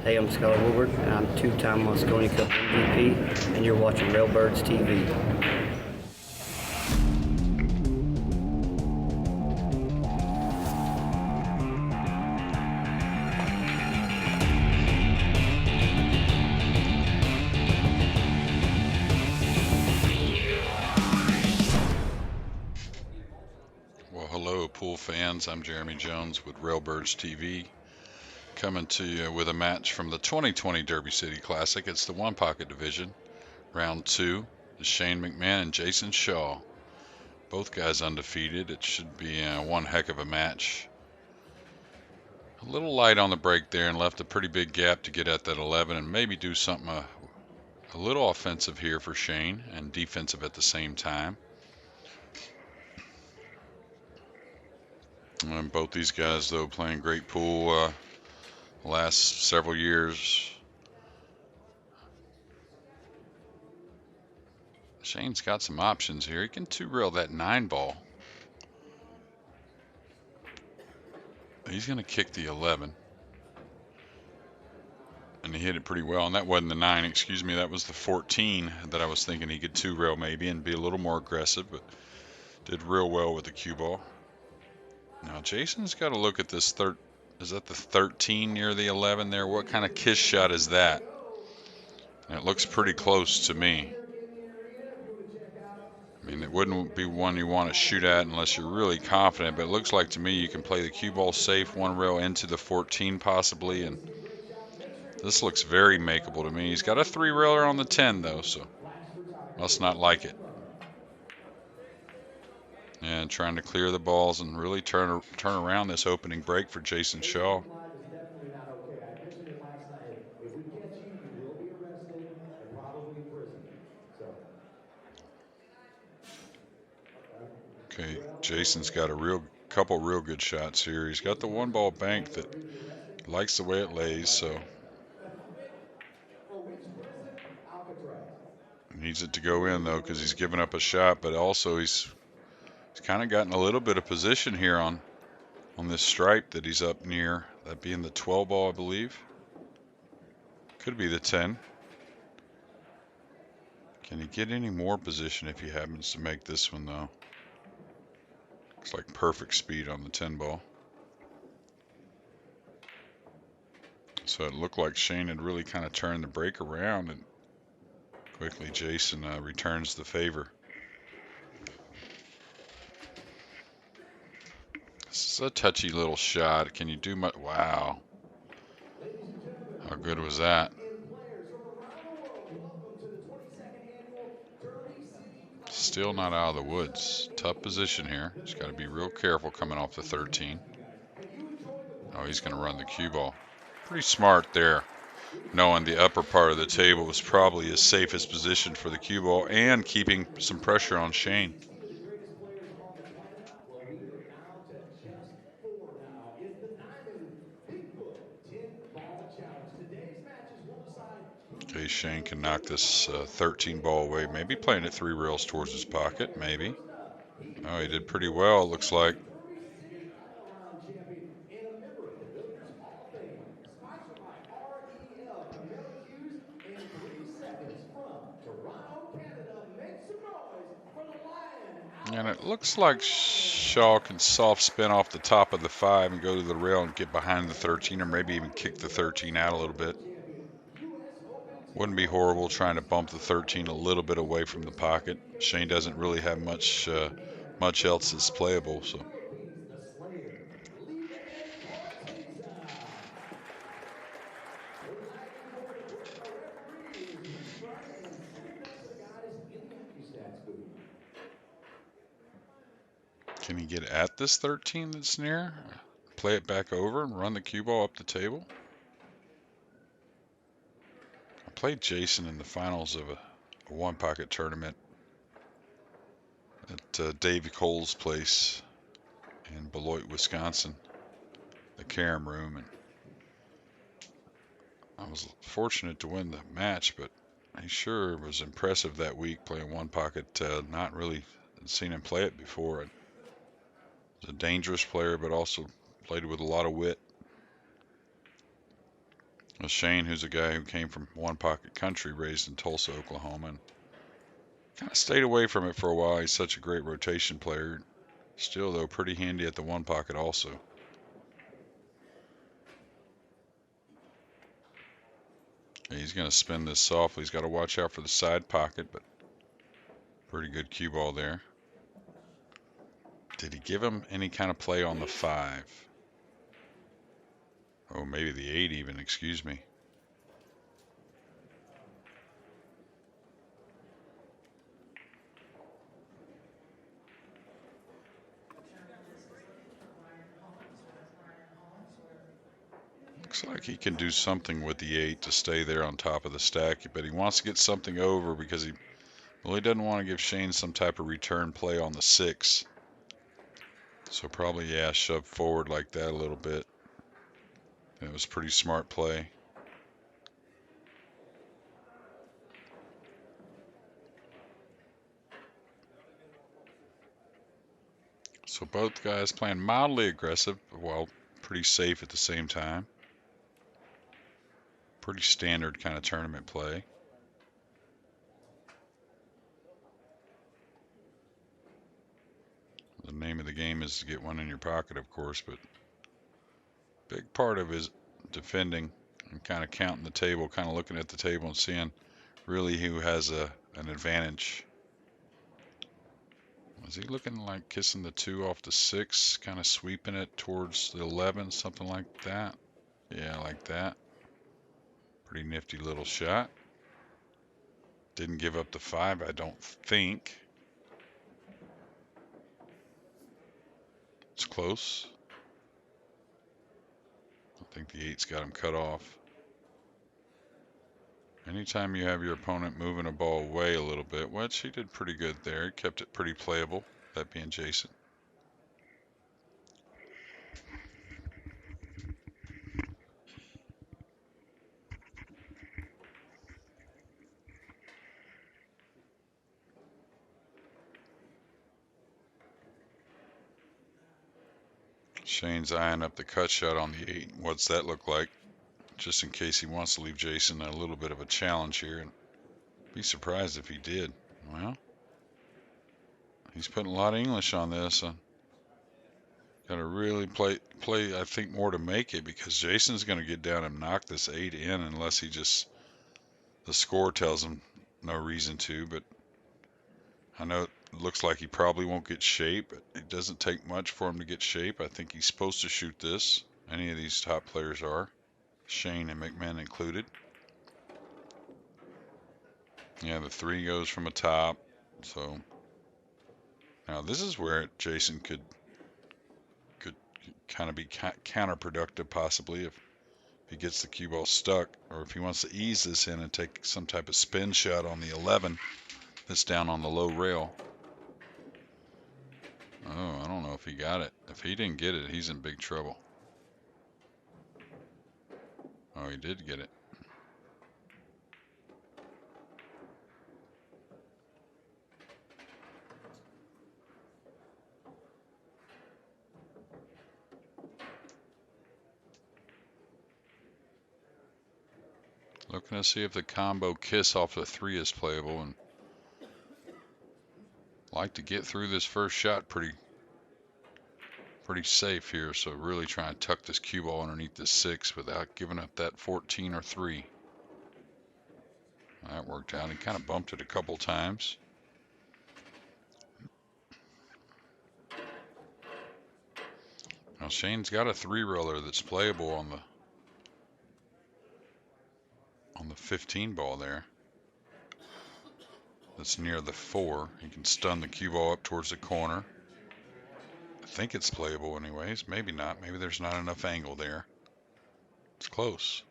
Hey, I'm Skylar Woodward, and I'm two-time Moscone Cup MVP, and you're watching Railbirds TV. Well, hello, pool fans. I'm Jeremy Jones with Railbirds TV, coming to you with a match from the 2020 Derby City Classic. It's the one pocket division, round two. It's Shane McMinn and Jayson Shaw. Both guys undefeated. It should be one heck of a match. A little light on the break there and left a pretty big gap to get at that 11 and maybe do something a little offensive here for Shane and defensive at the same time. And both these guys, though, playing great pool last several years. Shane's got some options here. He can two-rail that 9 ball. He's going to kick the 11. And he hit it pretty well. And that wasn't the 9, excuse me. That was the 14 that I was thinking he could two-rail maybe and be a little more aggressive, but did real well with the cue ball. Now, Jayson's got to look at this is that the 13 near the 11 there? What kind of kiss shot is that? And it looks pretty close to me. I mean, it wouldn't be one you want to shoot at unless you're really confident, but it looks like to me you can play the cue ball safe, one rail into the 14 possibly, and this looks very makeable to me. He's got a 3-railer on the 10 though, so must not like it. And trying to clear the balls and really turn around this opening break for Jayson Shaw. Okay, Jayson's got a couple real good shots here. He's got the 1-ball bank that likes the way it lays, so needs it to go in though because he's given up a shot, but also he's kind of gotten a little bit of position here on this stripe that he's up near. That being the 12 ball, I believe. Could be the 10. Can he get any more position if he happens to make this one though? Looks like perfect speed on the 10 ball. So it looked like Shane had really kind of turned the break around, and quickly Jayson returns the favor. This is a touchy little shot. Can you do much? Wow. How good was that? Still not out of the woods. Tough position here. He's got to be real careful coming off the 13. Oh, he's going to run the cue ball. Pretty smart there, knowing the upper part of the table was probably his safest position for the cue ball and keeping some pressure on Shane. Okay, Shane can knock this 13 ball away. Maybe playing it 3 rails towards his pocket, maybe. Oh, he did pretty well, it looks like. And it looks like Shaw can soft spin off the top of the 5 and go to the rail and get behind the 13, or maybe even kick the 13 out a little bit. Wouldn't be horrible trying to bump the 13 a little bit away from the pocket. Shane doesn't really have much else that's playable, so. Can he get at this 13 that's near? Play it back over and run the cue ball up the table? I played Jayson in the finals of a one-pocket tournament at Davey Cole's place in Beloit, Wisconsin, the Carom Room, and I was fortunate to win the match, but he sure was impressive that week playing one pocket. Not really seen him play it before. He's a dangerous player, but also played with a lot of wit. Well, Shane, who's a guy who came from one pocket country, raised in Tulsa, Oklahoma, and kind of stayed away from it for a while. He's such a great rotation player. Still, though, pretty handy at the one pocket also. He's going to spin this softly. He's got to watch out for the side pocket, but pretty good cue ball there. Did he give him any kind of play on the 5? Oh, maybe the 8 even, excuse me. Looks like he can do something with the 8 to stay there on top of the stack, but he wants to get something over because he doesn't want to give Shane some type of return play on the 6. So probably, yeah, shove forward like that a little bit. It was a pretty smart play. So both guys playing mildly aggressive while pretty safe at the same time. Pretty standard kind of tournament play. The name of the game is to get one in your pocket, of course, but big part of his defending and kind of counting the table, kind of looking at the table and seeing really who has an advantage. Was he looking like kissing the 2 off the 6, kind of sweeping it towards the 11, something like that? Yeah, like that. Pretty nifty little shot. Didn't give up the 5, I don't think. It's close. I think the 8's got him cut off. Anytime you have your opponent moving a ball away a little bit, which he did pretty good there. He kept it pretty playable, that being Jayson. Shane's eyeing up the cut shot on the 8. What's that look like? Just in case he wants to leave Jayson a little bit of a challenge here. And be surprised if he did. Well, he's putting a lot of English on this. Got to really play, I think, more to make it because Jayson's going to get down and knock this 8 in unless he just, the score tells him no reason to. But I know it looks like he probably won't get shape, but it doesn't take much for him to get shape. I think he's supposed to shoot this. Any of these top players are, Shane and McMinn included. Yeah, the 3 goes from a top. So now this is where Jayson could kind of be counterproductive possibly if he gets the cue ball stuck, or if he wants to ease this in and take some type of spin shot on the 11 that's down on the low rail. Oh, I don't know if he got it. If he didn't get it, he's in big trouble. Oh, he did get it. Looking to see if the combo kiss off the 3 is playable, and like to get through this first shot pretty safe here. So really trying to tuck this cue ball underneath the 6 without giving up that 14 or 3. That worked out. He kind of bumped it a couple times. Now Shane's got a 3-reeler that's playable on the 15 ball there. That's near the 4. He can stun the cue ball up towards the corner. I think it's playable anyways. Maybe not. Maybe there's not enough angle there. It's close.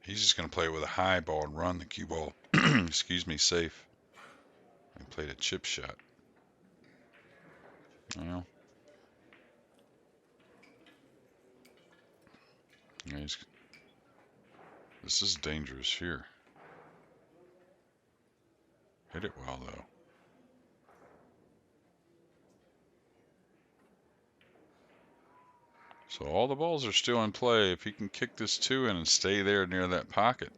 He's just going to play it with a high ball and run the cue ball, excuse me, safe. He played a chip shot. Well, this is dangerous here. Hit it well, though. So all the balls are still in play. If he can kick this 2 in and stay there near that pocket,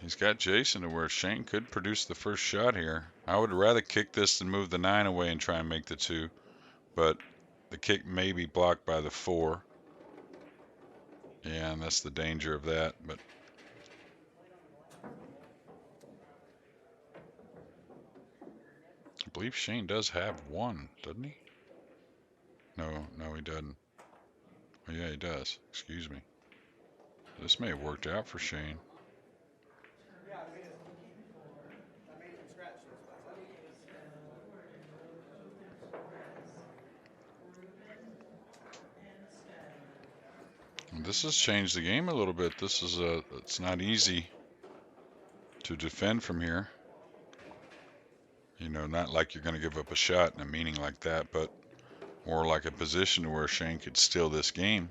he's got Jayson to where Shane could produce the first shot here. I would rather kick this than move the 9 away and try and make the 2, but the kick may be blocked by the 4. Yeah, and that's the danger of that. But I believe Shane does have 1, doesn't he? No, he doesn't. Oh, yeah, he does. Excuse me. This may have worked out for Shane. And this has changed the game a little bit. This is it's not easy to defend from here. You know, not like you're going to give up a shot in a meaning like that, but more like a position where Shane could steal this game.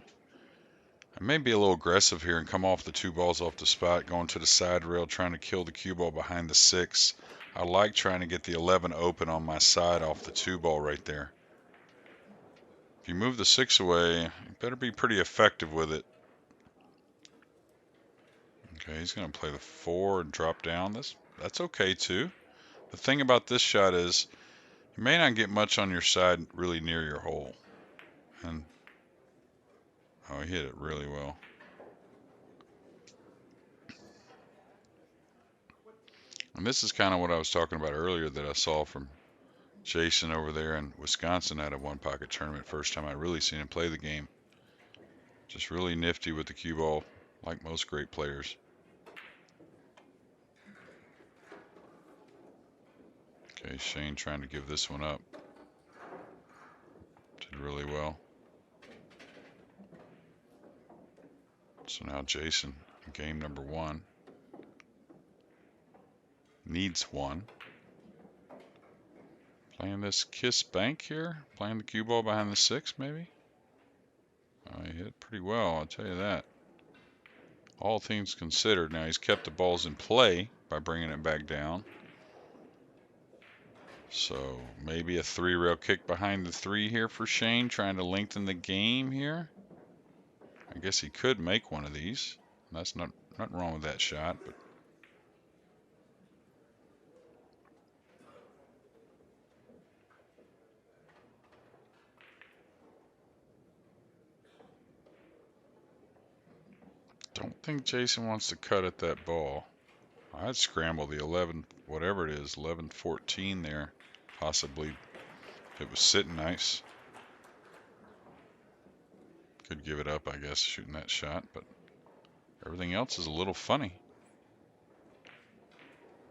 I may be a little aggressive here and come off the 2 balls off the spot, going to the side rail, trying to kill the cue ball behind the 6. I like trying to get the 11 open on my side off the 2 ball right there. If you move the 6 away, you better be pretty effective with it. Okay, he's going to play the 4 and drop down. That's okay too. The thing about this shot is you may not get much on your side really near your hole. And oh, he hit it really well. And this is kind of what I was talking about earlier that I saw from Jayson over there in Wisconsin at a one pocket tournament. First time I really seen him play the game. Just really nifty with the cue ball, like most great players. Okay, Shane trying to give this one up. Did really well. So now Jayson, game number 1, needs 1. Playing this kiss bank here, playing the cue ball behind the 6 maybe. Oh, he hit it pretty well, I'll tell you that. All things considered, now he's kept the balls in play by bringing it back down. So maybe a 3 rail kick behind the 3 here for Shane, trying to lengthen the game here. I guess he could make one of these. That's nothing wrong with that shot, but don't think Jayson wants to cut at that ball. I'd scramble the 11, whatever it is, 11-14 there, possibly. If it was sitting nice. Could give it up, I guess, shooting that shot, but everything else is a little funny.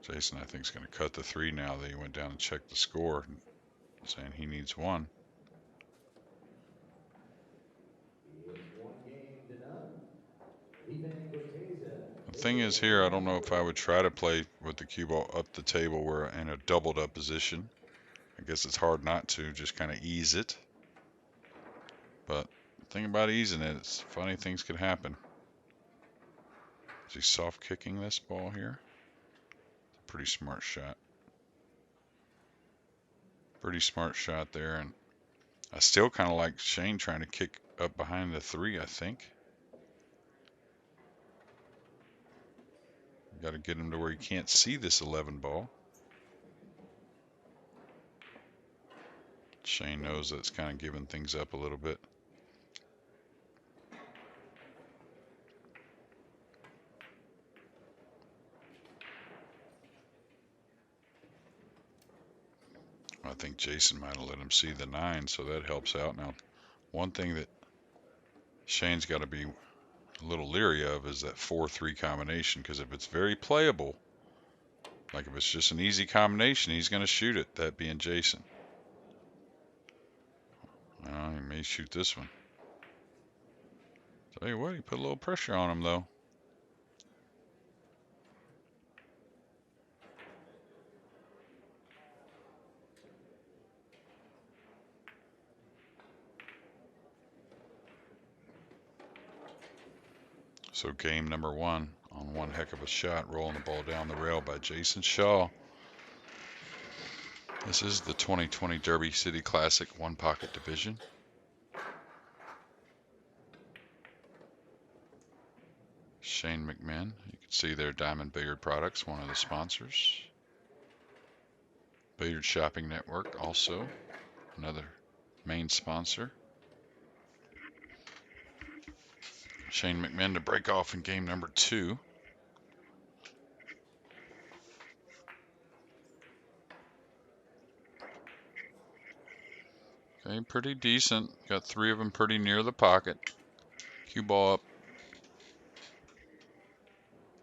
Jayson, I think, is going to cut the 3 now that he went down and checked the score, saying he needs 1. The thing is here, I don't know if I would try to play with the cue ball up the table where in a doubled up position. I guess it's hard not to, just kind of ease it. But the thing about easing it, it's funny things could happen. Is he soft kicking this ball here? Pretty smart shot. Pretty smart shot there, and I still kind of like Shane trying to kick up behind the 3, I think. Got to get him to where he can't see this 11 ball. Shane knows that's kind of giving things up a little bit. I think Jayson might have let him see the 9, so that helps out. Now, one thing that Shane's got to be a little leery of is that 4-3 combination, because if it's very playable, like if it's just an easy combination, he's going to shoot it, that being Jayson. He may shoot this one. Tell you what, he put a little pressure on him, though. So game number 1 on one heck of a shot, rolling the ball down the rail by Jayson Shaw. This is the 2020 Derby City Classic one pocket division. Shane McMinn. You can see their Diamond Billiard Products, one of the sponsors. Billiard Shopping Network, also another main sponsor. Shane McMinn to break off in game number 2. Okay, pretty decent. Got 3 of them pretty near the pocket. Cue ball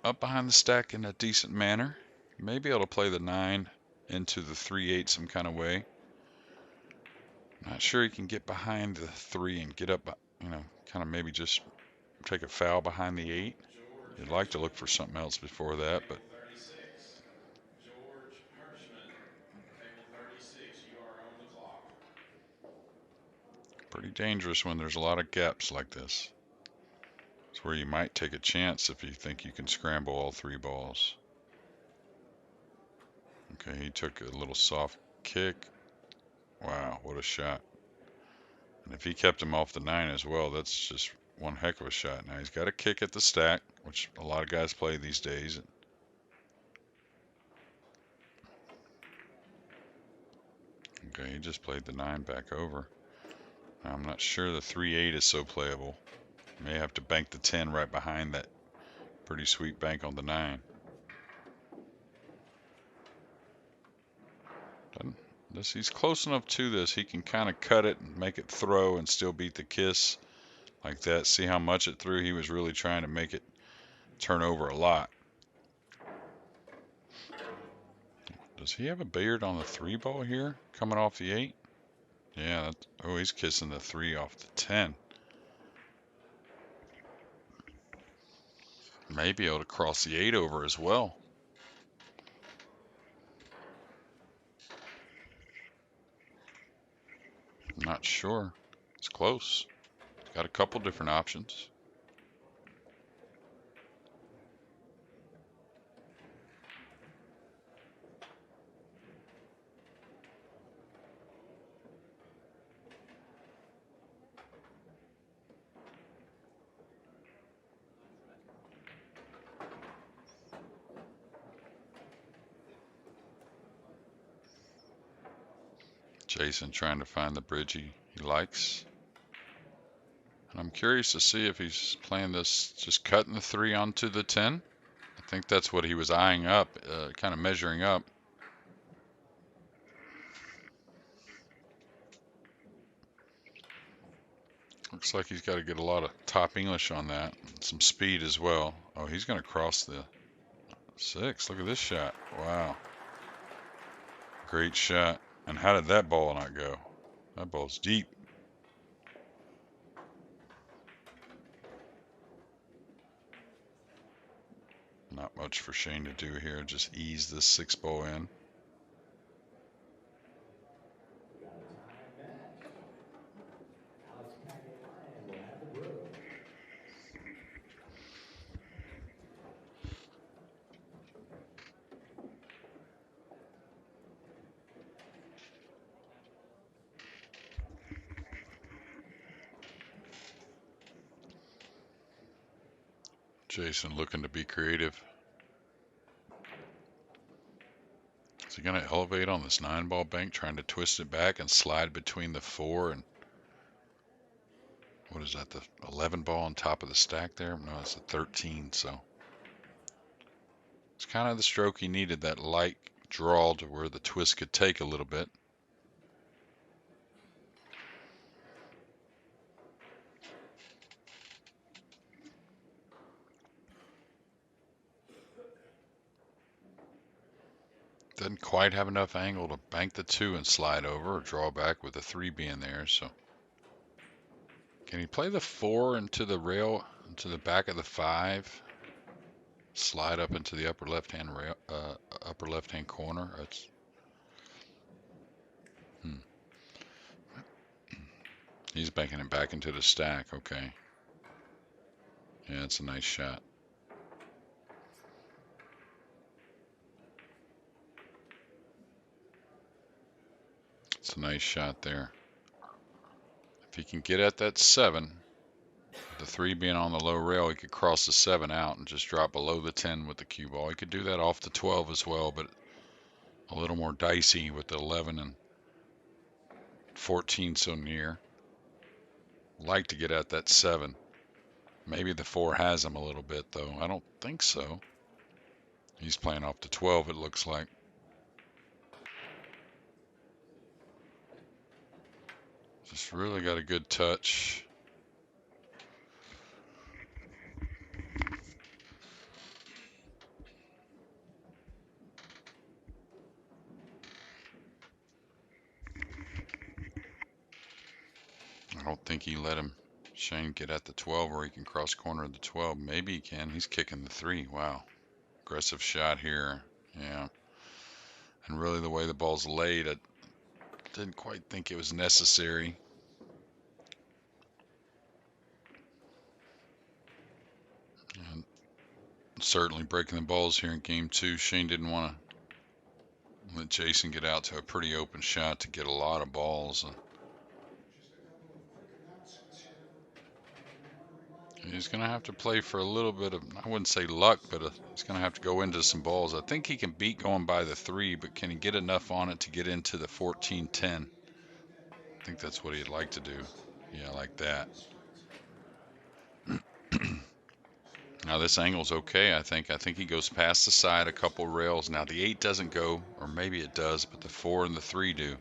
up behind the stack in a decent manner. May be able to play the 9 into the 3-8 some kind of way. Not sure he can get behind the 3 and get up, kind of maybe just take a foul behind the 8. You'd like to look for something else before that, but pretty dangerous when there's a lot of gaps like this. It's where you might take a chance if you think you can scramble all 3 balls. Okay, he took a little soft kick. Wow, what a shot. And if he kept him off the 9 as well, that's just one heck of a shot. Now he's got a kick at the stack, which a lot of guys play these days. Okay, he just played the 9 back over. Now, I'm not sure the 3-8 is so playable. May have to bank the 10 right behind that pretty sweet bank on the 9. He's close enough to this. He can kind of cut it and make it throw and still beat the kiss like that. See how much it threw? He was really trying to make it turn over a lot. Does he have a billiard on the 3 ball here coming off the 8? Yeah. Oh, he's kissing the 3 off the 10. May be able to cross the 8 over as well. I'm not sure. It's close. It's got a couple different options. Jayson trying to find the bridge he likes. And I'm curious to see if he's playing this just cutting the 3 onto the 10. I think that's what he was eyeing up, kind of measuring up. Looks like he's got to get a lot of top English on that. Some speed as well. Oh, he's going to cross the 6. Look at this shot. Wow. Great shot. And how did that ball not go? That ball's deep. Not much for Shane to do here. Just ease this 6 ball in. Jayson looking to be creative. Is he going to elevate on this 9 ball bank, trying to twist it back and slide between the 4 and what is that, the 11 ball on top of the stack there? No, it's a 13, so it's kind of the stroke he needed, that light draw to where the twist could take a little bit. Doesn't quite have enough angle to bank the 2 and slide over or draw back with the 3 being there, so can he play the 4 into the rail, into the back of the 5? Slide up into the upper left-hand rail, upper left-hand corner. That's He's banking it back into the stack. Okay. Yeah, it's a nice shot. It's a nice shot there. If he can get at that 7, the 3 being on the low rail, he could cross the 7 out and just drop below the 10 with the cue ball. He could do that off the 12 as well, but a little more dicey with the 11 and 14 so near. Like to get at that 7. Maybe the 4 has him a little bit, though. I don't think so. He's playing off the 12, it looks like. Just really got a good touch. I don't think he let him, Shane, get at the 12 where he can cross corner the 12. Maybe he can. He's kicking the 3. Wow. Aggressive shot here. Yeah. And really the way the ball's laid, I didn't quite think it was necessary. And certainly breaking the balls here in game 2. Shane didn't want to let Jayson get out to a pretty open shot to get a lot of balls. He's going to have to play for a little bit of, I wouldn't say luck, but he's going to have to go into some balls. I think he can beat going by the 3, but can he get enough on it to get into the 14-10? I think that's what he'd like to do. Yeah, like that. Now this angle's okay, I think. I think he goes past the side a couple rails. Now the 8 doesn't go, or maybe it does, but the 4 and the 3 do.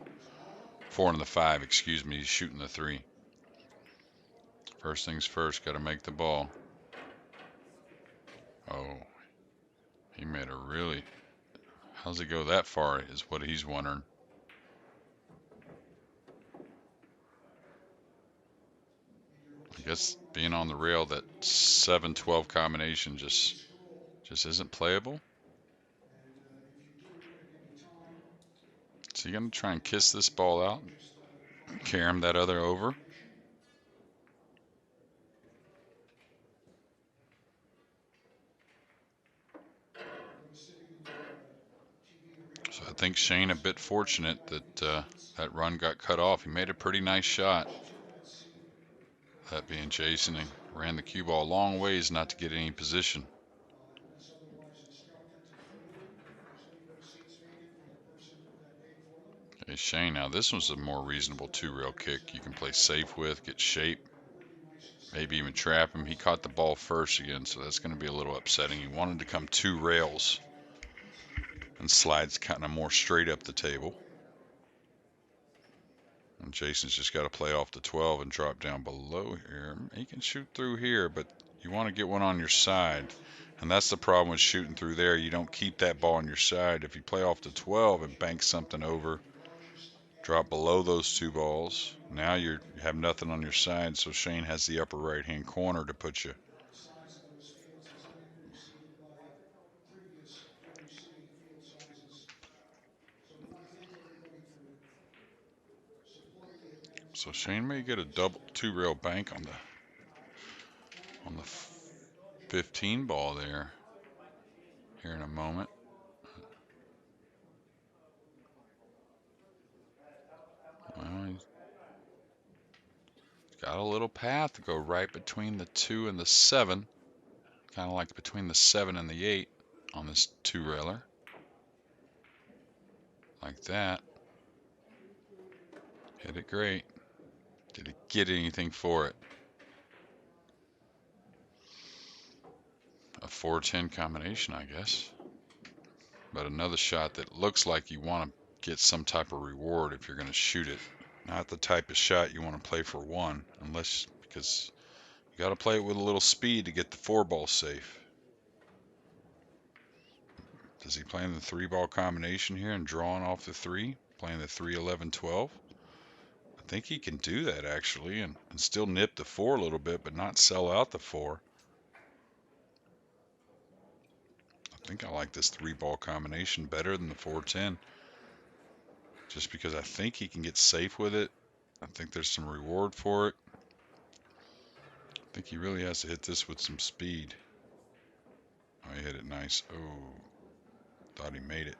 4 and the 5, excuse me, he's shooting the 3. First things first, got to make the ball. Oh, he made a really, how's it go that far is what he's wondering. I guess being on the rail, that 7-12 combination just isn't playable. So you going to try and kiss this ball out, carry him that other over. So I think Shane a bit fortunate that that run got cut off. He made a pretty nice shot. That being Jayson, he ran the cue ball a long ways not to get any position. Hey Shane, now this was a more reasonable 2-rail kick. You can play safe with, get shape, maybe even trap him. He caught the ball first again, so that's going to be a little upsetting. He wanted to come 2 rails and slides kind of more straight up the table. And Jayson's just got to play off the 12 and drop down below here. He can shoot through here, but you want to get one on your side. And that's the problem with shooting through there. You don't keep that ball on your side. If you play off the 12 and bank something over, drop below those 2 balls, now you have nothing on your side, so Shane has the upper right-hand corner to put you. So Shane may get a double 2-rail bank on the 15 ball there here in a moment. Well, he's got a little path to go right between the 2 and the 7. Kind of like between the 7 and the 8 on this 2-railer. Like that. Hit it great. Did he get anything for it? A 4-10 combination, I guess. But another shot that looks like you want to get some type of reward if you're going to shoot it. Not the type of shot you want to play for 1, unless, because you got to play it with a little speed to get the 4 ball safe. Does he play in the 3-ball combination here and drawing off the 3? Playing the 3, 11, 12? I think he can do that actually and still nip the 4 a little bit, but not sell out the 4. I think I like this 3-ball combination better than the 4-10. Just because I think he can get safe with it. I think there's some reward for it. I think he really has to hit this with some speed. Oh, he hit it nice. Oh, thought he made it.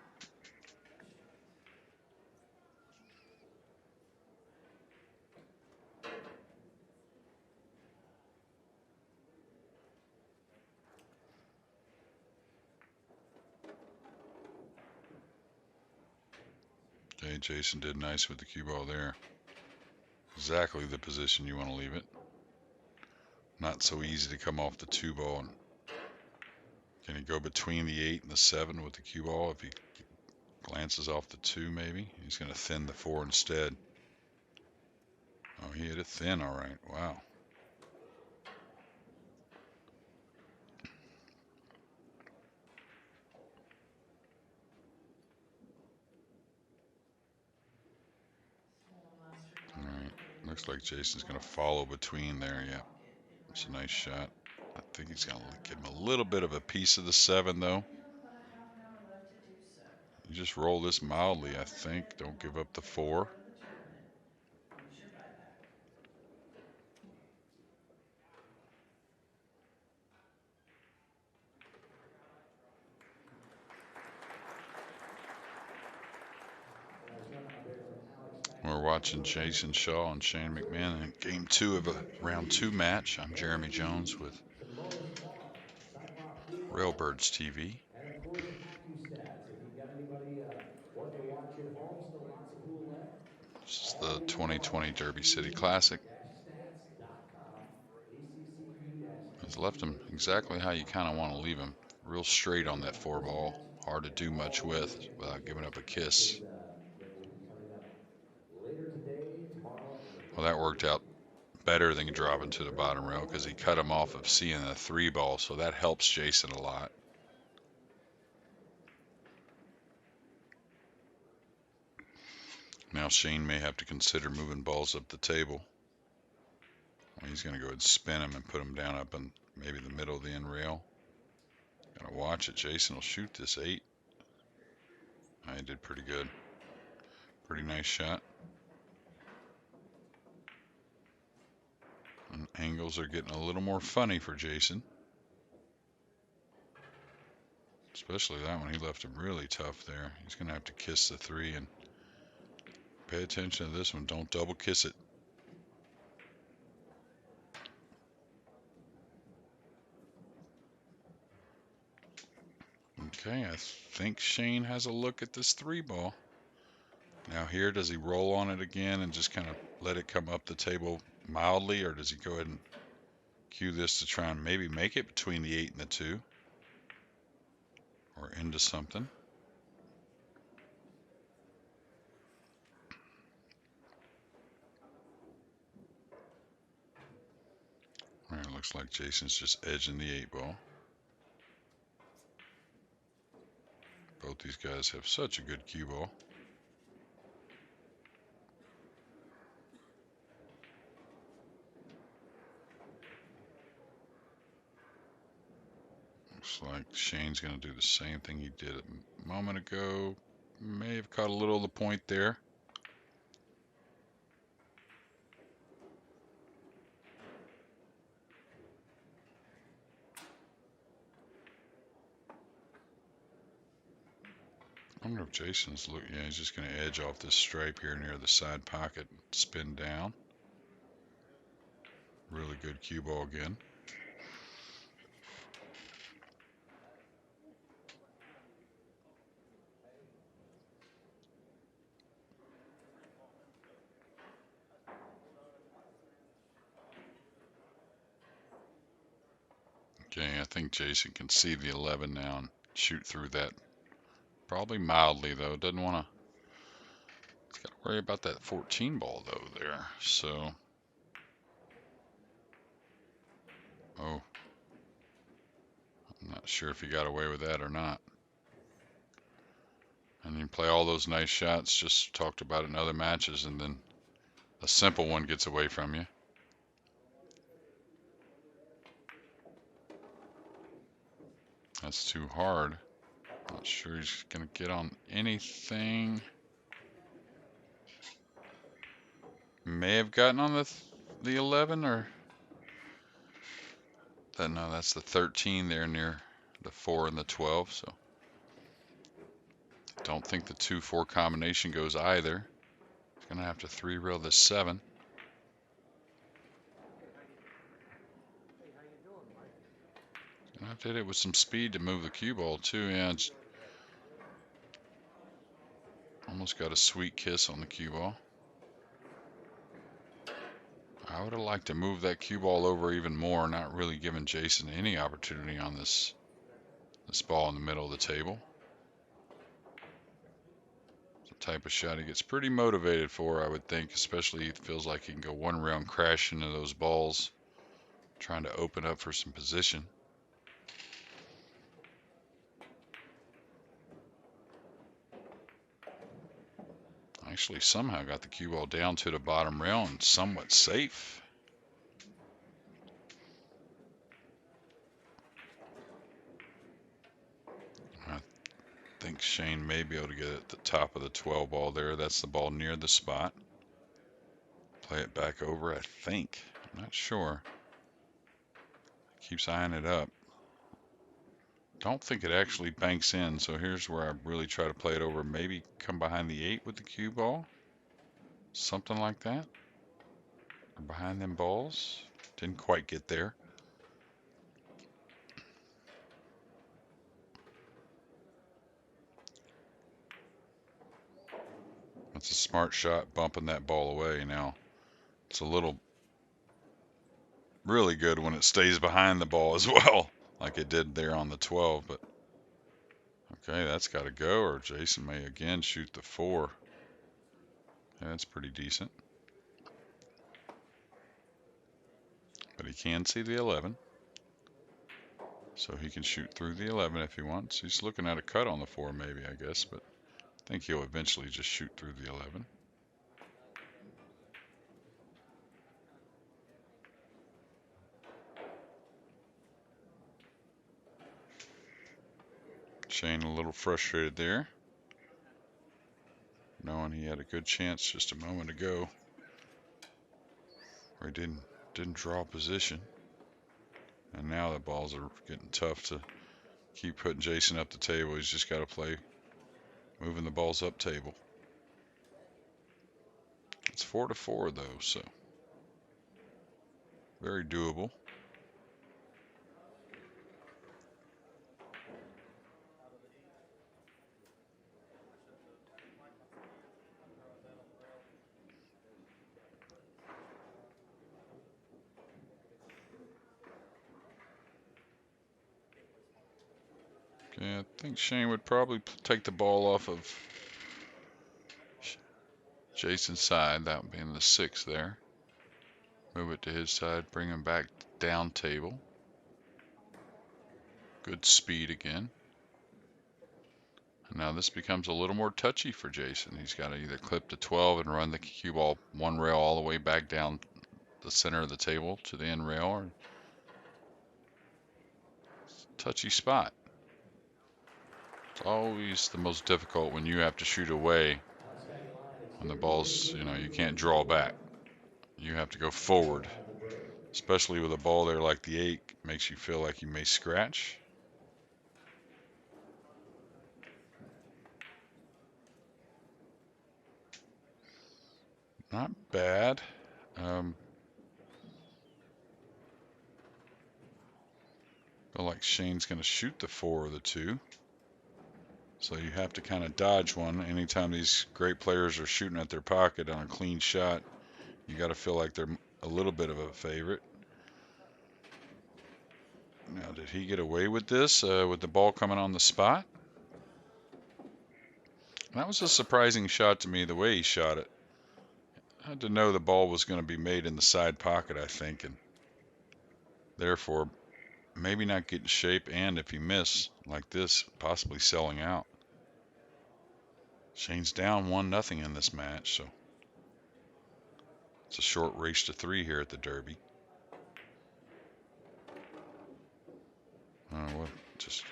Okay, Jayson did nice with the cue ball there. Exactly the position you want to leave it. Not so easy to come off the 2 ball. And can he go between the 8 and the 7 with the cue ball? If he glances off the 2, maybe he's going to thin the 4 instead. Oh, he hit it thin, all right. Wow. All right. Looks like Jayson's going to follow between there. Yeah, it's a nice shot. I think he's going to give him a little bit of a piece of the 7, though. You just roll this mildly, I think. Don't give up the 4. We're watching Jayson Shaw and Shane McMinn in Game 2 of a Round 2 match. I'm Jeremy Jones with Railbirds TV. And of course, AccuStats. If you've got anybody wanting to watch at home, still lots of pool left. This is the 2020 Derby City Classic. It's left him exactly how you kind of want to leave him. Real straight on that 4 ball. Hard to do much with without giving up a kiss. Well, that worked out better than dropping to the bottom rail because he cut him off of seeing a 3 ball, so that helps Jayson a lot. Now Shane may have to consider moving balls up the table. He's going to go ahead and spin him and put him down up in maybe the middle of the end rail. Gotta watch it. Jayson will shoot this 8. He did pretty good. Pretty nice shot. And angles are getting a little more funny for Jayson. Especially that one. He left him really tough there. He's going to have to kiss the 3 and pay attention to this one. Don't double kiss it. Okay, I think Shane has a look at this 3 ball. Now here, does he roll on it again and just kind of let it come up the table mildly, or does he go ahead and cue this to try and maybe make it between the 8 and the 2? Or into something? All right, looks like Jayson's just edging the 8 ball. Both these guys have such a good cue ball. Looks like Shane's going to do the same thing he did a moment ago. May have caught a little of the point there. I wonder if Jayson's yeah, he's just going to edge off this stripe here near the side pocket and spin down. Really good cue ball again. Okay, I think Jayson can see the 11 now and shoot through that. Probably mildly, though. Doesn't want to. He's got to worry about that 14 ball, though, there. So. Oh. I'm not sure if he got away with that or not. And you play all those nice shots, just talked about in other matches, and then a simple one gets away from you. That's too hard. Not sure he's going to get on anything. May have gotten on the 11 or no, that's the 13 there near the 4 and the 12. So don't think the 2-4 combination goes either. He's going to have to 3-rail this 7. Gonna have to hit it with some speed to move the cue ball too. Yeah, Almost got a sweet kiss on the cue ball. I would have liked to move that cue ball over even more, not really giving Jayson any opportunity on this ball in the middle of the table. It's the type of shot he gets pretty motivated for, I would think, especially if it feels like he can go one round crash into those balls, trying to open up for some position. Actually, somehow got the cue ball down to the bottom rail and somewhat safe. I think Shane may be able to get it at the top of the 12 ball there. That's the ball near the spot. Play it back over, I think. I'm not sure. Keeps eyeing it up. Don't think it actually banks in, so here's where I really try to play it over. Maybe come behind the 8 with the cue ball. Something like that. Or behind them balls. Didn't quite get there. That's a smart shot, bumping that ball away. Now, it's a little really good when it stays behind the ball as well, like it did there on the 12. But okay, that's got to go, or Jayson may again shoot the 4. Yeah, that's pretty decent. But he can see the 11, so he can shoot through the 11 if he wants. He's looking at a cut on the 4 maybe, I guess, but I think he'll eventually just shoot through the 11. Shane a little frustrated there, knowing he had a good chance just a moment ago where he didn't draw position. And now the balls are getting tough to keep putting Jayson up the table. He's just got to play moving the balls up table. It's 4-4 though, so very doable. Okay, I think Shane would probably take the ball off of Jayson's side. That would be in the 6 there. Move it to his side, bring him back down table. Good speed again. And now this becomes a little more touchy for Jayson. He's got to either clip the 12 and run the cue ball one rail all the way back down the center of the table to the end rail, or touchy spot. It's always the most difficult when you have to shoot away when the ball's, you can't draw back. You have to go forward, especially with a ball there like the 8, makes you feel like you may scratch. Not bad. Feel like Shane's going to shoot the 4 or the 2. So you have to kind of dodge one. Anytime these great players are shooting at their pocket on a clean shot, you got to feel like they're a little bit of a favorite. Now, did he get away with this with the ball coming on the spot? That was a surprising shot to me, the way he shot it. I had to know the ball was going to be made in the side pocket, I think, and therefore maybe not getting shape, and if he missed like this, possibly selling out. Shane's down 1-0 in this match, so it's a short race to 3 here at the Derby.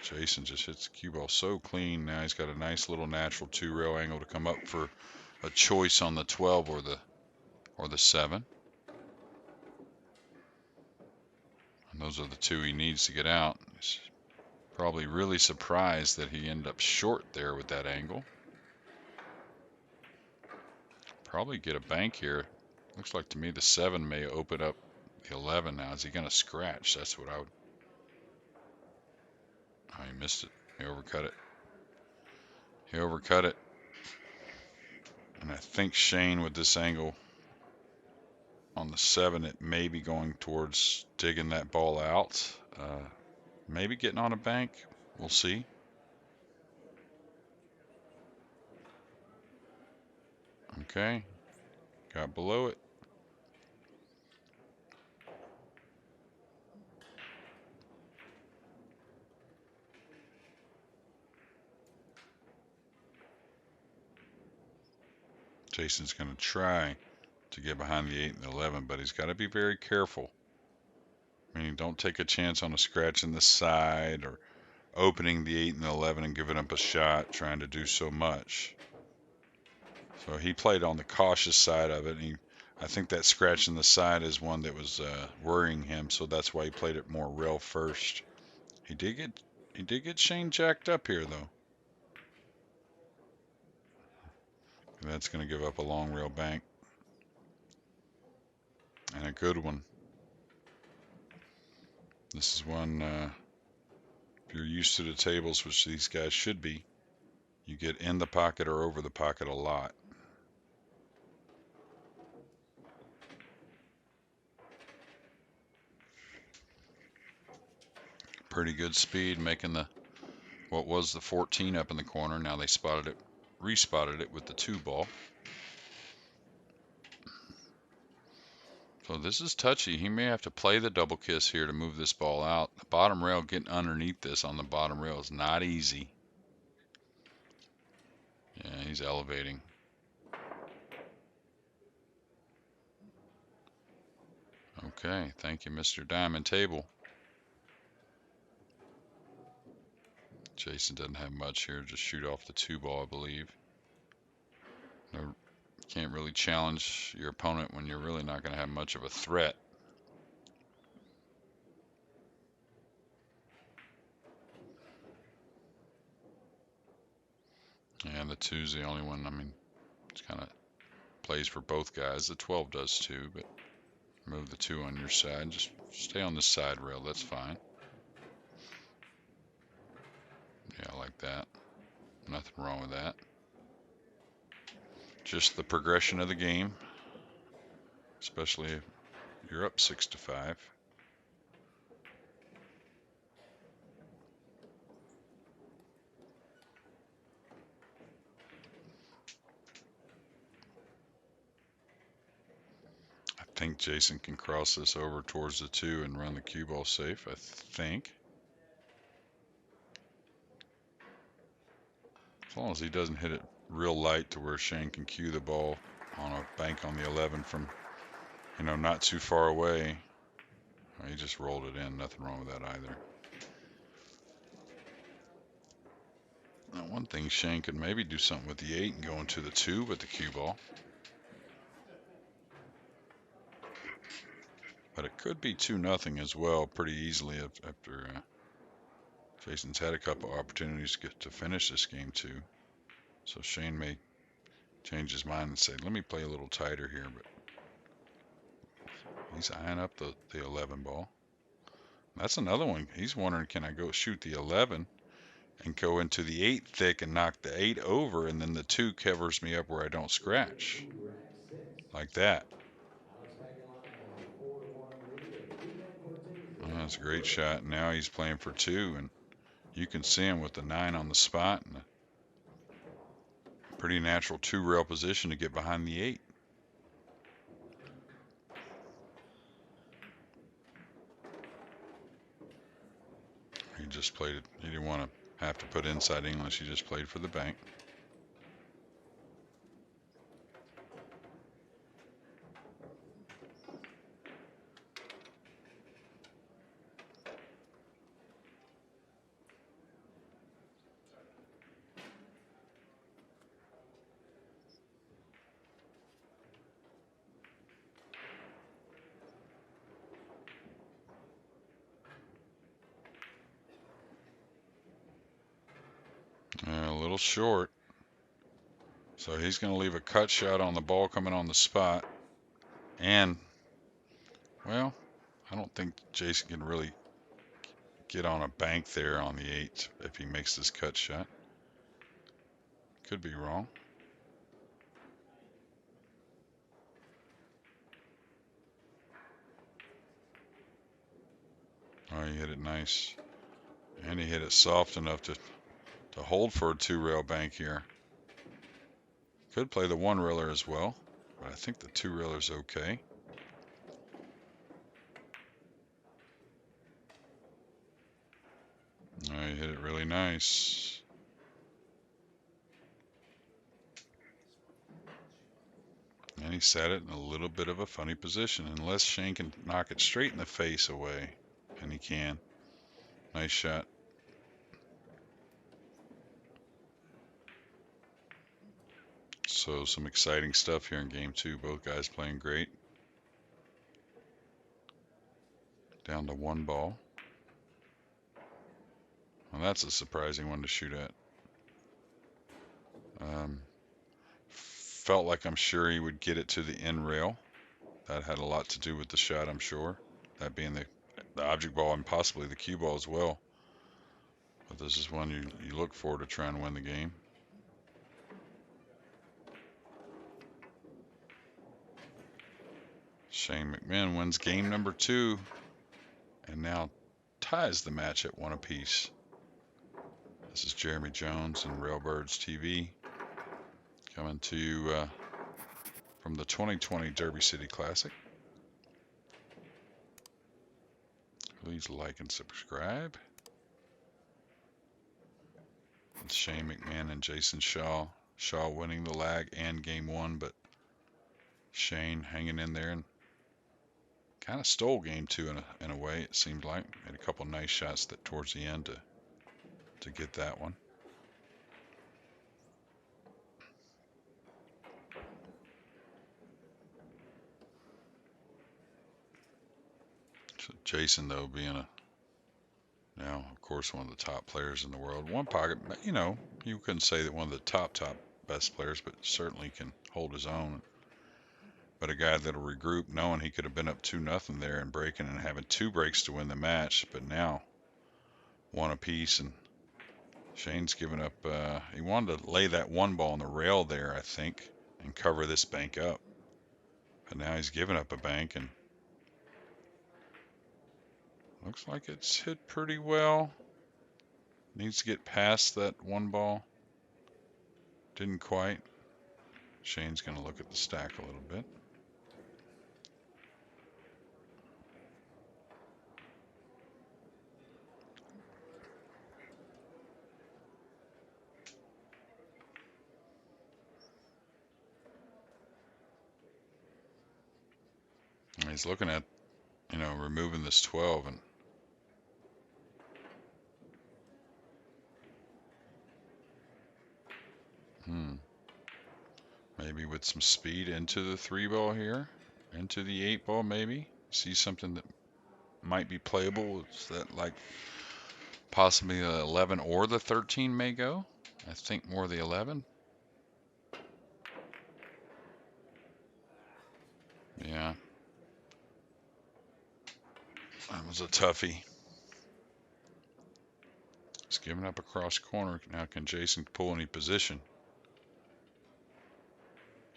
Jayson just hits the cue ball so clean. Now he's got a nice little natural 2-rail angle to come up for a choice on the 12 or the 7. And those are the 2 he needs to get out. He's probably really surprised that he ended up short there with that angle. Probably get a bank here. Looks like to me the 7 may open up the 11 now. Is he going to scratch? That's what I would. Oh, he missed it. He overcut it. And I think Shane with this angle on the 7, it may be going towards digging that ball out. Maybe getting on a bank. We'll see. Okay. Got below it. Jason's going to try to get behind the 8 and the 11, but he's got to be very careful. Meaning, don't take a chance on a scratch in the side or opening the 8 and the 11 and giving up a shot, trying to do so much. So he played on the cautious side of it. I think that scratch in the side is one that was worrying him, so that's why he played it more rail first. He did get Shane jacked up here though. And that's going to give up a long rail bank. And a good one. This is one, if you're used to the tables, which these guys should be, you get in the pocket or over the pocket a lot. Pretty good speed, making what was the 14 up in the corner. Now they respotted it with the 2 ball. So this is touchy. He may have to play the double kiss here to move this ball out. The bottom rail, getting underneath this on the bottom rail is not easy. Yeah, he's elevating. Okay, thank you, Mr. Diamond Table. Jayson doesn't have much here. Just shoot off the 2 ball, I believe. No, can't really challenge your opponent when you're really not going to have much of a threat. And the 2's the only one. I mean, it's kind of plays for both guys. The 12 does too, but move the 2 on your side. Just stay on the side rail. That's fine. Yeah, I like that. Nothing wrong with that. Just the progression of the game, especially if you're up 6-5. I think Jayson can cross this over towards the 2 and run the cue ball safe, I think. As long as he doesn't hit it real light to where Shane can cue the ball on a bank on the 11 from, not too far away. He just rolled it in. Nothing wrong with that either. Now, one thing, Shane could maybe do something with the 8 and go into the 2 with the cue ball. But it could be 2-0 as well pretty easily after Jason's had a couple opportunities to finish this game too. So Shane may change his mind and say, let me play a little tighter here. But he's eyeing up the 11 ball. That's another one. He's wondering, can I go shoot the 11 and go into the 8 thick and knock the 8 over, and then the 2 covers me up where I don't scratch. Like that. Oh, that's a great shot. Now he's playing for 2, and you can see him with the 9 on the spot and a pretty natural 2 rail position to get behind the 8. He just played it. He didn't want to have to put inside English. He just played for the bank. A little short. So he's going to leave a cut shot on the ball coming on the spot. And, well, I don't think Jayson can really get on a bank there on the 8 if he makes this cut shot. Could be wrong. Oh, he hit it nice. And he hit it soft enough to hold for a 2-rail bank here. Could play the 1-railer as well, but I think the 2-railer's okay. Oh, he hit it really nice. And he sat it in a little bit of a funny position, unless Shane can knock it straight in the face away. And he can. Nice shot. So some exciting stuff here in game 2. Both guys playing great. Down to 1 ball. Well, that's a surprising one to shoot at. Felt like I'm sure he would get it to the end rail. That had a lot to do with the shot, I'm sure. That being the object ball and possibly the cue ball as well. But this is one you look for to try and win the game. Shane McMinn wins game number 2 and now ties the match at 1 apiece. This is Jeremy Jones and Railbirds TV coming to you from the 2020 Derby City Classic. Please like and subscribe. It's Shane McMinn and Jayson Shaw. Shaw winning the lag and game 1, but Shane hanging in there and kind of stole game 2 in a way, it seemed like. Made a couple nice shots towards the end to get that one. So Jayson, though, being now, of course, one of the top players in the world. One pocket, you know, you couldn't say that one of the top best players, but certainly can hold his own. But a guy that'll regroup, knowing he could have been up 2-0 there and breaking and having 2 breaks to win the match, but now 1 apiece, and Shane's given up. He wanted to lay that 1 ball on the rail there, I think, and cover this bank up. But now he's given up a bank, and looks like it's hit pretty well. Needs to get past that 1 ball. Didn't quite. Shane's going to look at the stack a little bit. And he's looking at, removing this 12 and maybe with some speed into the 3 ball here, into the 8 ball maybe. See something that might be playable. It's that like possibly the 11 or the 13 may go. I think more the 11. Yeah. That was a toughie. He's giving up across corner. Now can Jayson pull any position?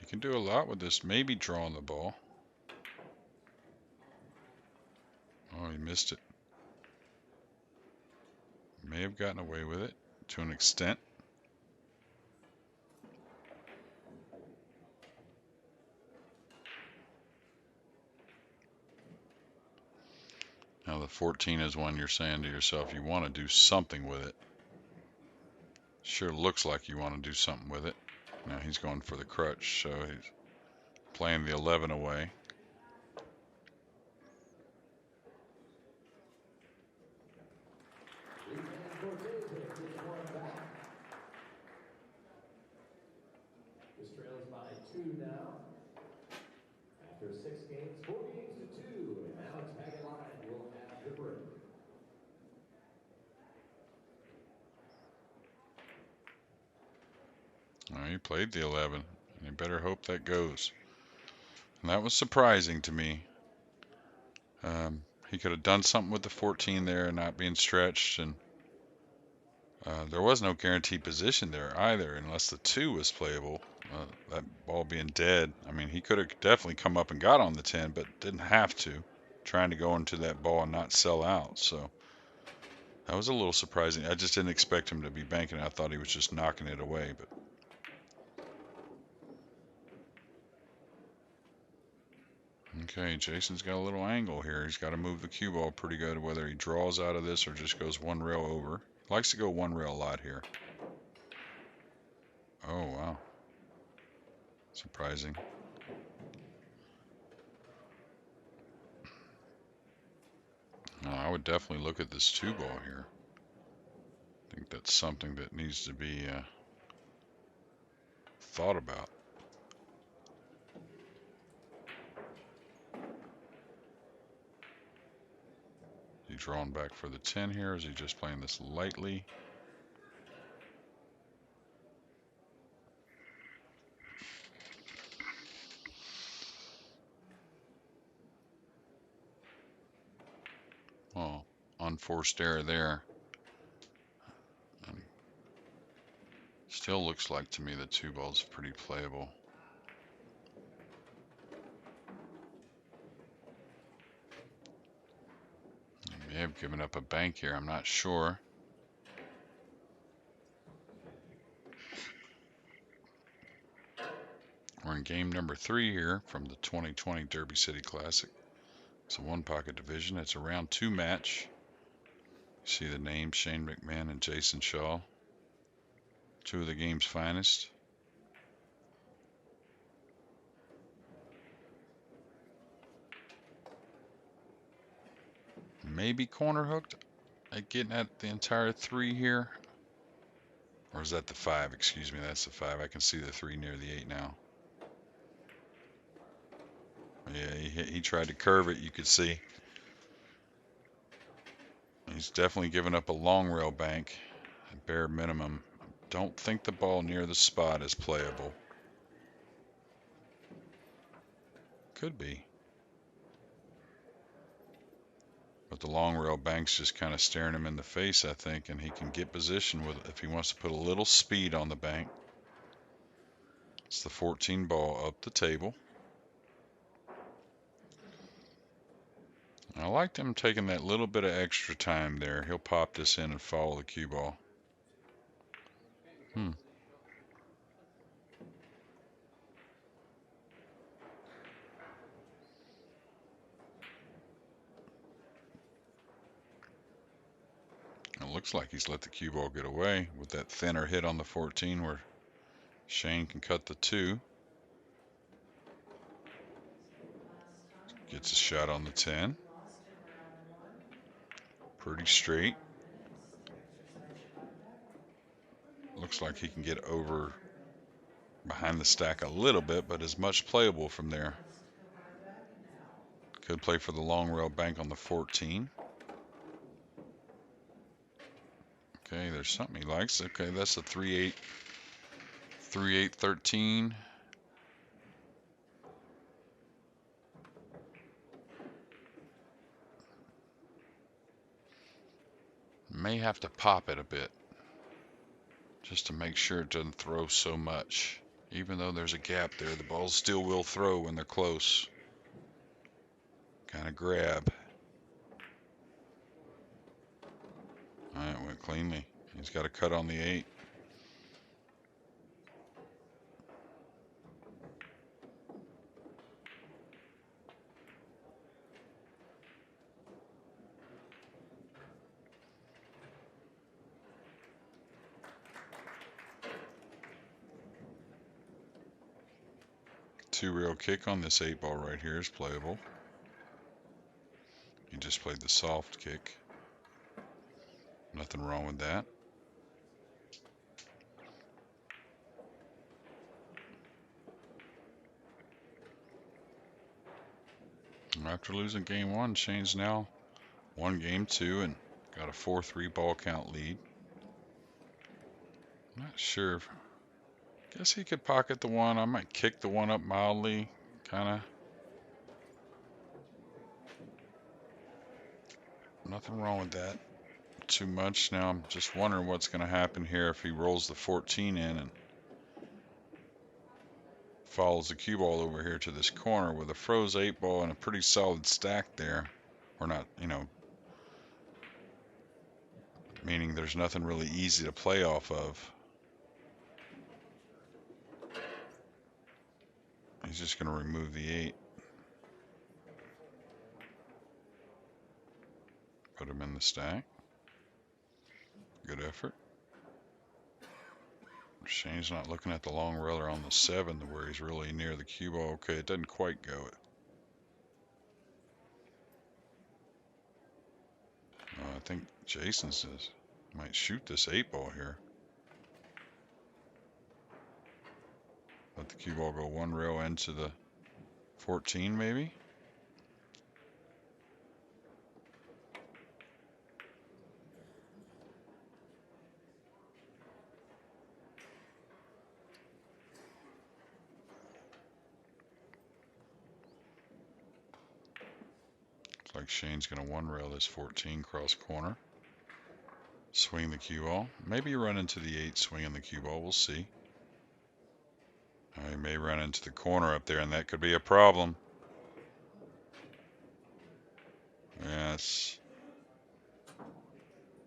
He can do a lot with this. Maybe drawing the ball. Oh, he missed it. May have gotten away with it to an extent. Now the 14 is one you're saying to yourself, you want to do something with it. Sure looks like you want to do something with it. Now he's going for the crutch, so he's playing the 11 away. This trails by 2 now. After 6 games, 4 games to 2, and Alex Pagaline will have the break. Well, he played the 11, and you better hope that goes. And that was surprising to me. He could have done something with the 14 there, not being stretched, and there was no guaranteed position there either, unless the 2 was playable. That ball being dead. I mean, he could have definitely come up and got on the 10, but didn't have to. trying to go into that ball and not sell out. So that was a little surprising. I just didn't expect him to be banking it. I thought he was just knocking it away. But okay, Jayson's got a little angle here. He's got to move the cue ball pretty good, whether he draws out of this or just goes one rail over. He likes to go one rail a lot here. Oh, wow. Surprising. I would definitely look at this two ball here. I think that's something that needs to be thought about. Is he drawing back for the 10 here? Or is he just playing this lightly? Oh, unforced error there. And still looks like to me the two ball's pretty playable. He may have given up a bank here, I'm not sure. We're in game number 3 here from the 2020 Derby City Classic. It's a one pocket division. It's a round 2 match. You see the names Shane McMinn and Jayson Shaw, two of the game's finest. Maybe corner hooked. Getting at the entire 3 here. Or is that the 5? Excuse me, that's the 5. I can see the 3 near the 8 now. Yeah, he tried to curve it, you could see. He's definitely given up a long rail bank, at bare minimum. Don't think the ball near the spot is playable. Could be. But the long rail bank's just kind of staring him in the face, I think, and he can get position with it if he wants to put a little speed on the bank. It's the 14 ball up the table. I liked him taking that little bit of extra time there. He'll pop this in and follow the cue ball. It looks like he's let the cue ball get away with that thinner hit on the 14 where Shane can cut the 2. Gets a shot on the 10. Pretty straight. Looks like he can get over behind the stack a little bit, but is much playable from there. Could play for the long rail bank on the 14. Okay, there's something he likes. Okay, that's a 3-8, 3-8, 13. May have to pop it a bit just to make sure it doesn't throw so much. Even though there's a gap there, the balls still will throw when they're close. Kind of grab. All right, went cleanly. He's got a cut on the 8. Two rail kick on this 8 ball right here is playable. He just played the soft kick. Nothing wrong with that. After losing game 1, Shane's now won game 2 and got a 4-3 ball count lead. Not sure. Guess he could pocket the 1. I might kick the 1 up mildly, kind of. Nothing wrong with that too much. Now I'm just wondering what's going to happen here if he rolls the 14 in and follows the cue ball over here to this corner with a froze 8-ball and a pretty solid stack there. Or not, meaning there's nothing really easy to play off of. He's just going to remove the 8. Put him in the stack. Good effort. Shane's not looking at the long railer on the 7 where he's really near the cue ball. Okay, it doesn't quite go it. I think Jayson says might shoot this 8-ball here. Let the cue ball go one rail into the 14 maybe. Looks like Shane's going to one rail this 14 cross corner. Swing the cue ball. Maybe run into the 8 swinging the cue ball. We'll see. He may run into the corner up there, and that could be a problem. Yeah, it's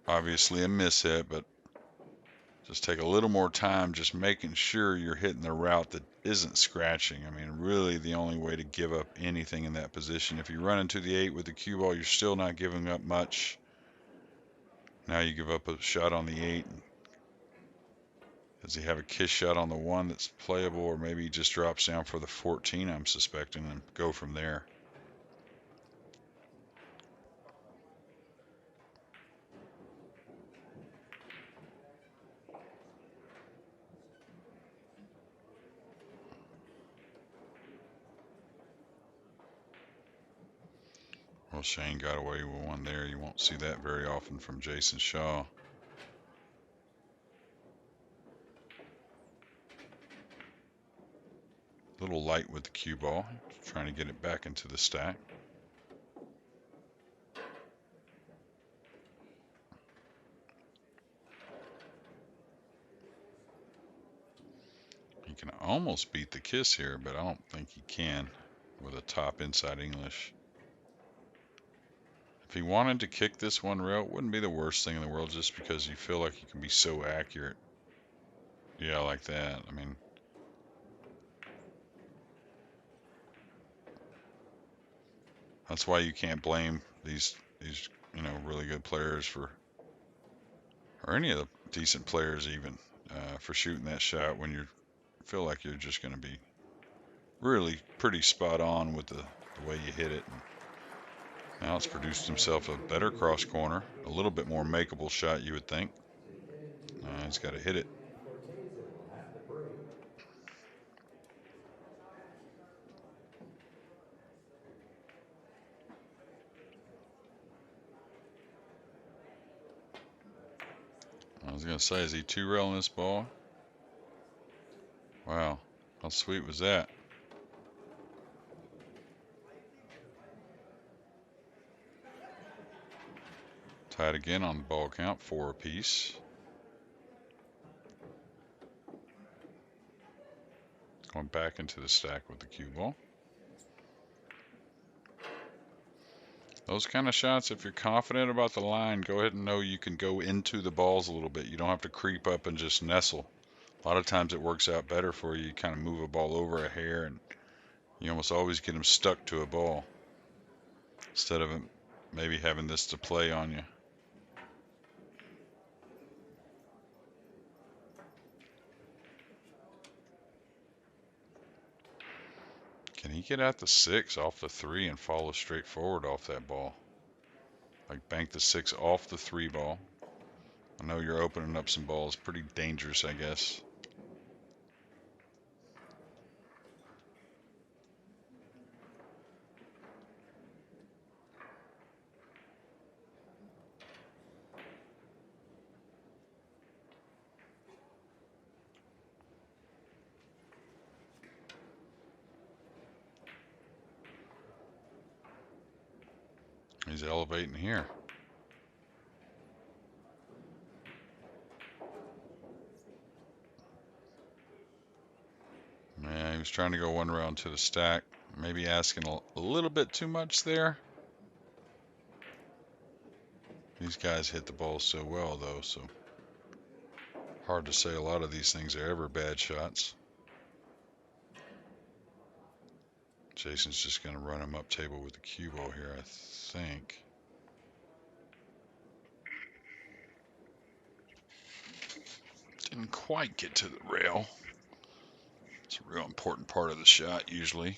obviously a miss hit, but just take a little more time just making sure you're hitting the route that isn't scratching. I mean, really the only way to give up anything in that position. If you run into the 8 with the cue ball, you're still not giving up much. Now you give up a shot on the 8. Does he have a kiss shot on the 1 that's playable, or maybe he just drops down for the 14, I'm suspecting, and go from there. Well, Shane got away with one there. You won't see that very often from Jayson Shaw. A little light with the cue ball, trying to get it back into the stack. He can almost beat the kiss here, but I don't think he can with a top inside English. If he wanted to kick this one rail, it wouldn't be the worst thing in the world, just because you feel like you can be so accurate. Yeah, like that. I mean, that's why you can't blame these really good players for, or any of the decent players even, for shooting that shot when you feel like you're just going to be really pretty spot on with the way you hit it. And now it's produced himself a better cross corner, a little bit more makeable shot, you would think. He's got to hit it. I was going to say, is he 2-railing this ball? Wow, how sweet was that? Tied again on the ball count, 4 apiece. Going back into the stack with the cue ball. Those kind of shots, if you're confident about the line, go ahead and know you can go into the balls a little bit. You don't have to creep up and just nestle. A lot of times it works out better for you. You kind of move a ball over a hair, and you almost always get them stuck to a ball instead of maybe having this to play on you. Can he get at the 6 off the 3 and follow straight forward off that ball? Like bank the 6 off the 3 ball. I know you're opening up some balls. Pretty dangerous, I guess. He's elevating here. Yeah, He was trying to go one round to the stack. Maybe asking a little bit too much there. These guys hit the ball so well, though, so hard to say a lot of these things are ever bad shots. Jason's just going to run him up table with the cue ball here, I think. Didn't quite get to the rail. It's a real important part of the shot, usually.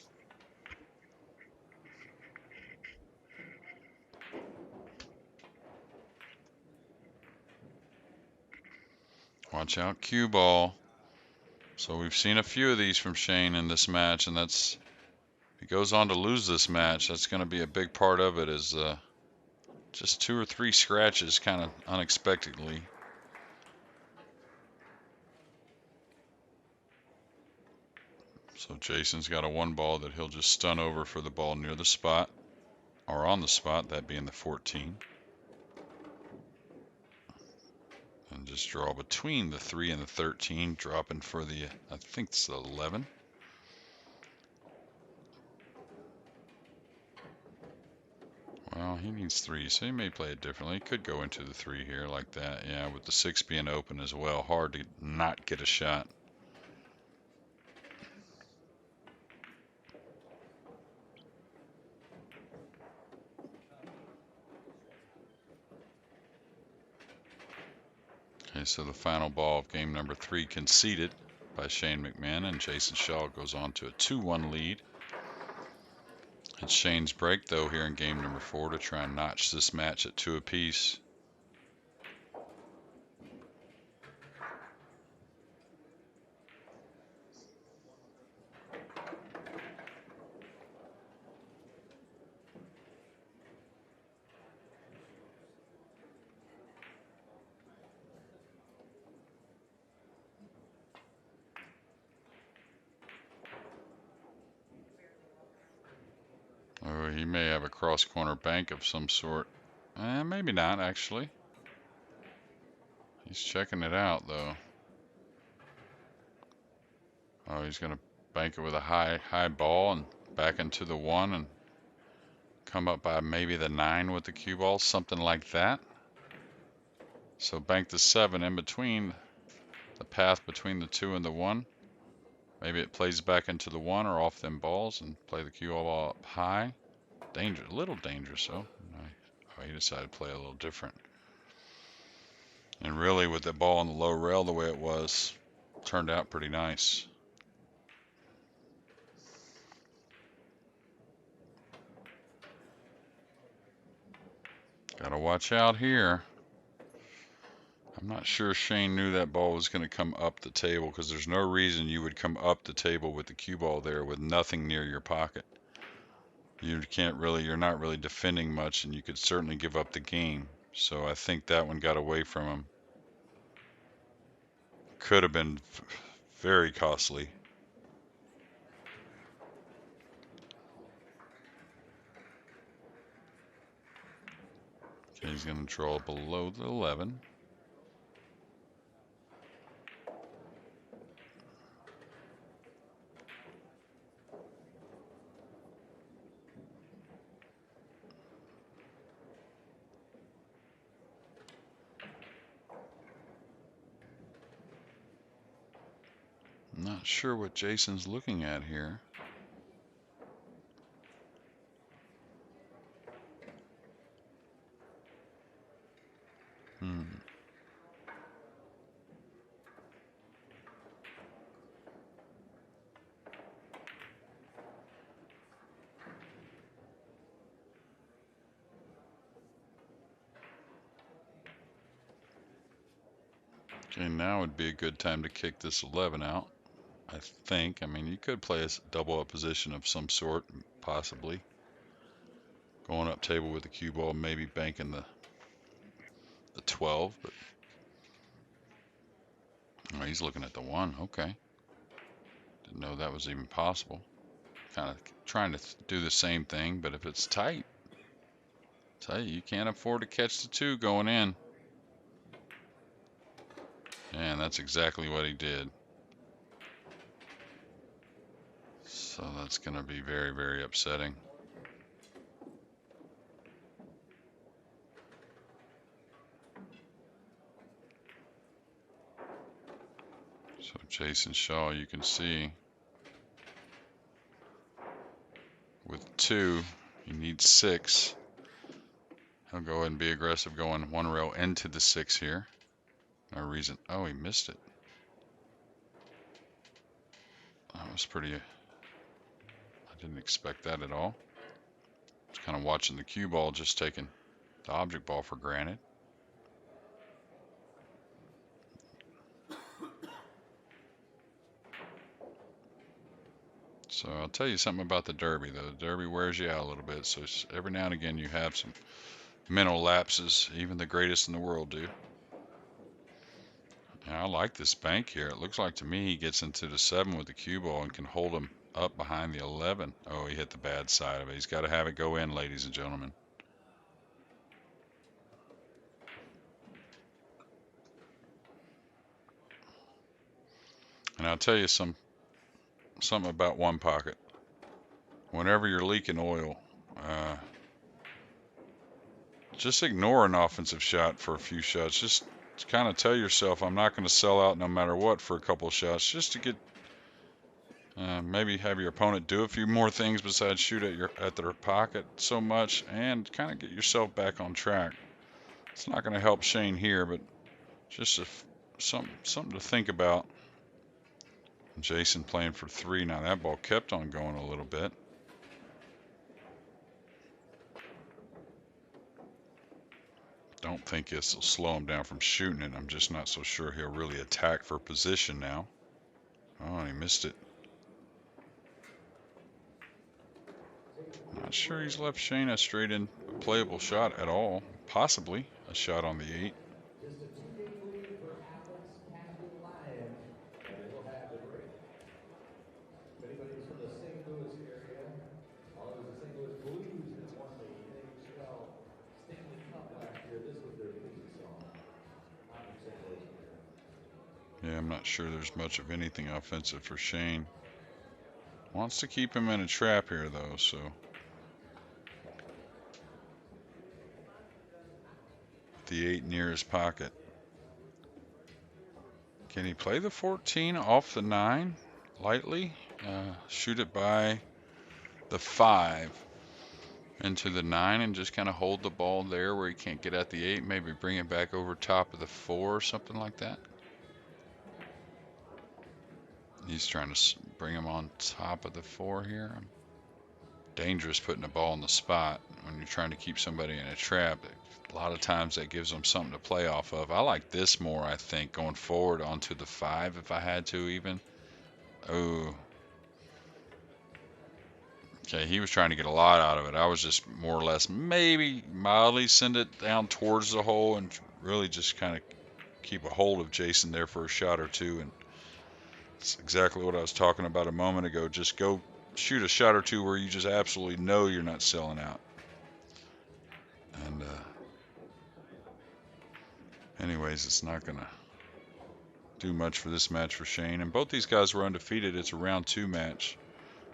Watch out, cue ball. So we've seen a few of these from Shane in this match, and that's, if he goes on to lose this match, that's going to be a big part of it, is just 2 or 3 scratches kind of unexpectedly. So Jason's got a 1 ball that he'll just stun over for the ball near the spot, or on the spot, that being the 14. And just draw between the 3 and the 13, dropping for the, I think it's the 11. Well, he needs 3, so he may play it differently. He could go into the 3 here like that. Yeah, with the 6 being open as well. Hard to not get a shot. Okay, so the final ball of game number 3 conceded by Shane McMinn, and Jayson Shaw goes on to a 2-1 lead. It's Shane's break, though, here in game number 4 to try and notch this match at 2 apiece. Oh, he may have a cross-corner bank of some sort. Maybe not, actually. He's checking it out, though. Oh, he's going to bank it with a high ball and back into the 1 and come up by maybe the 9 with the cue ball, something like that. So bank the 7 in between, the path between the 2 and the 1. Maybe it plays back into the 1 or off them balls and play the cue ball up high. A little dangerous, though. Oh, he decided to play a little different. And really, with the ball on the low rail the way it was, turned out pretty nice. Gotta watch out here. I'm not sure Shane knew that ball was going to come up the table, because there's no reason you would come up the table with the cue ball there with nothing near your pocket. You're not really defending much, and you could certainly give up the game. So I think that one got away from him. Could have been very costly. Okay, he's going to draw below the 11. I'm not sure what Jason's looking at here. Okay, now would be a good time to kick this 11 out, I think. I mean, you could play a double up position of some sort, possibly. Going up table with the cue ball, maybe banking the 12, but oh, he's looking at the 1. Okay. Didn't know that was even possible. Kind of trying to do the same thing, but if it's tight, you can't afford to catch the 2 going in. And that's exactly what he did. So that's going to be very, very upsetting. So Jayson Shaw, you can see, with 2, he needs 6. He'll go ahead and be aggressive going 1 rail into the 6 here. No reason. Oh, he missed it. That was pretty, I didn't expect that at all. I was kind of watching the cue ball, just taking the object ball for granted. So I'll tell you something about the Derby, though. The Derby wears you out a little bit, so every now and again you have some mental lapses. Even the greatest in the world do. And I like this bank here. It looks like to me he gets into the 7 with the cue ball and can hold him up behind the 11. Oh, he hit the bad side of it. He's got to have it go in, ladies and gentlemen. And I'll tell you something about one pocket. Whenever you're leaking oil, just ignore an offensive shot for a few shots. Just kind of tell yourself, I'm not going to sell out no matter what for a couple of shots, just to get maybe have your opponent do a few more things besides shoot at their pocket so much, and kind of get yourself back on track. It's not going to help Shane here, but just something to think about. Jayson playing for 3 now. That ball kept on going a little bit. Don't think this will slow him down from shooting it. I'm just not so sure he'll really attack for position now. Oh, he missed it. Not sure he's left Shane a straight in playable shot at all. Possibly a shot on the 8. Just a 2-game lead for Athens Capital Lions, and they will have the break. If anybody's from the St. Louis area, well, it was the St. Louis Blues that won the NHL Stanley Cup last year. This was their theme song. Not from St. Louis. Yeah, I'm not sure there's much of anything offensive for Shane. Wants to keep him in a trap here, though, so. The 8 near his pocket. Can he play the 14 off the 9 lightly? Shoot it by the 5 into the 9 and just kind of hold the ball there where he can't get at the 8. Maybe bring it back over top of the 4 or something like that. He's trying to bring him on top of the 4 here. Dangerous putting the ball in the spot when you're trying to keep somebody in a trap. A lot of times that gives them something to play off of. I like this more, I think, going forward onto the 5 if I had to even. Oh. Okay, he was trying to get a lot out of it. I was just more or less maybe mildly send it down towards the hole and really just kind of keep a hold of Jayson there for a shot or 2. And it's exactly what I was talking about a moment ago. Just go shoot a shot or 2 where you just absolutely know you're not selling out. And anyways, it's not going to do much for this match for Shane. And both these guys were undefeated. It's a round 2 match.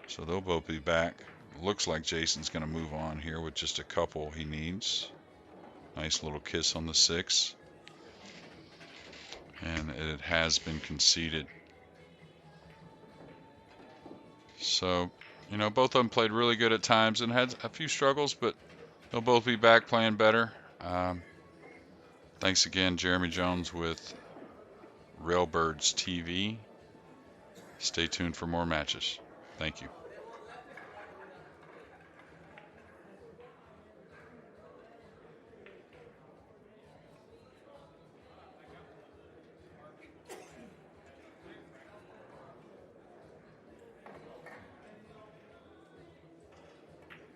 So they'll both be back. Looks like Jayson's going to move on here with just a couple he needs. Nice little kiss on the 6. And it has been conceded. So, you know, both of them played really good at times and had a few struggles, but they'll both be back playing better. Thanks again, Jeremy Jones with Railbirds TV. Stay tuned for more matches. Thank you.